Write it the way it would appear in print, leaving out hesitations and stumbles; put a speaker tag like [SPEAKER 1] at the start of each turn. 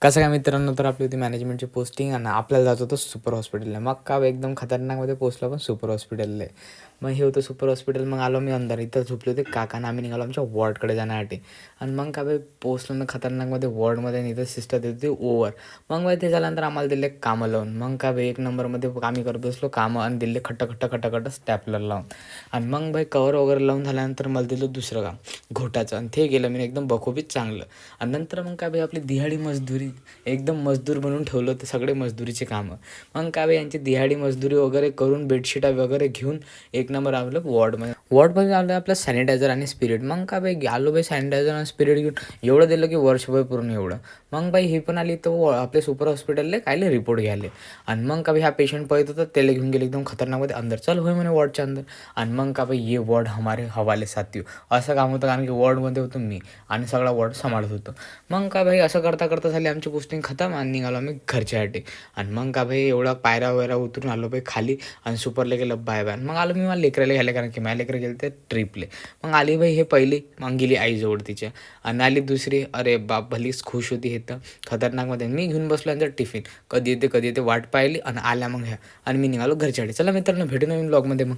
[SPEAKER 1] कसं काय मित्रांनो, तर आपली होती मॅनेजमेंटची पोस्टिंग आणि आपल्याला जायचं होतं सुपर हॉस्पिटलला. मग का एकदम खतरनाकमध्ये पोचलो पण सुपर हॉस्पिटलला. मग हे होतं सुपर हॉस्पिटल. मग आलो मी अंदर. इथं झोपले होते काका आणि आम्ही निघालो आमच्या वॉर्डकडे जाण्यासाठी. आणि मग का पोचलो ना खतरनाकमध्ये वॉर्डमध्ये आणि इथं सिस्टर देते ओव्हर. मग ते झाल्यानंतर आम्हाला दिले कामं लावून. मग का एक नंबरमध्ये आम्ही करत बसलो कामं आणि दिले खट्ट स्टॅपलर लावून. आणि मग कवर वगैरे लावून झाल्यानंतर मला दिलं दुसरं काम घोटाचं आणि ते गेलं मी एकदम बखूबीत चांगलं. आणि नंतर मग काय आपली दिहाडी मजदुरी एकदम मजदूर बनवून ठेवलं होतं सगळे मजदुरीचे कामं. मग काय यांची दिहाडी मजदुरी वगैरे करून बेडशीटा वगैरे घेऊन एक नंबर आलं वॉर्डमध्ये आलं आपलं सॅनिटायझर आणि स्पिरिट. मग काय आलो सॅनिटायझर आणि स्पिरिट घेऊन एवढं दिलं की वर्षभर पूर्ण एवढं. मग ही पण आली तर आपले सुपर हॉस्पिटलले कायले रिपोर्ट घ्यायले. आणि मग ह्या पेशंट पळत होतं त्याला घेऊन गेले एकदम खतरनाकमध्ये अंदर. चल होय म्हणे वॉर्डच्या अंदर. आणि मग का ये वॉर्ड हमारे हवाले साथियो असं काम होतं, कारण की वॉर्डमध्ये होतो मी आणि सगळा वॉर्ड सांभाळत होतो. मग का असं करता झाली आमची पोस्टिंग खतम आणि निघालो आम्ही घरच्यासाठी. आणि मग का एवढा पायऱ्या वगैरे उतरून आलो खाली आणि सुपरला गेलं बाय बाय. मग आलो मी मला लेकराला घ्यायला, कारण की माझ्या लेकरं गेले ते ट्रिपले. मग आली हे पहिली, मग गेली आईजवळ तिच्या. आणि आली दुसरी, अरे बाप भलीच खुश होती हे तर खतरनाकमध्ये. मी घेऊन बसलो यांचा टिफिन, कधी येते वाट पाहिली आणि आल्या मग ह्या. आणि मी निघालो घरच्यासाठी. चला मित्रांनो, भेटू नवीन ब्लॉगमध्ये मग.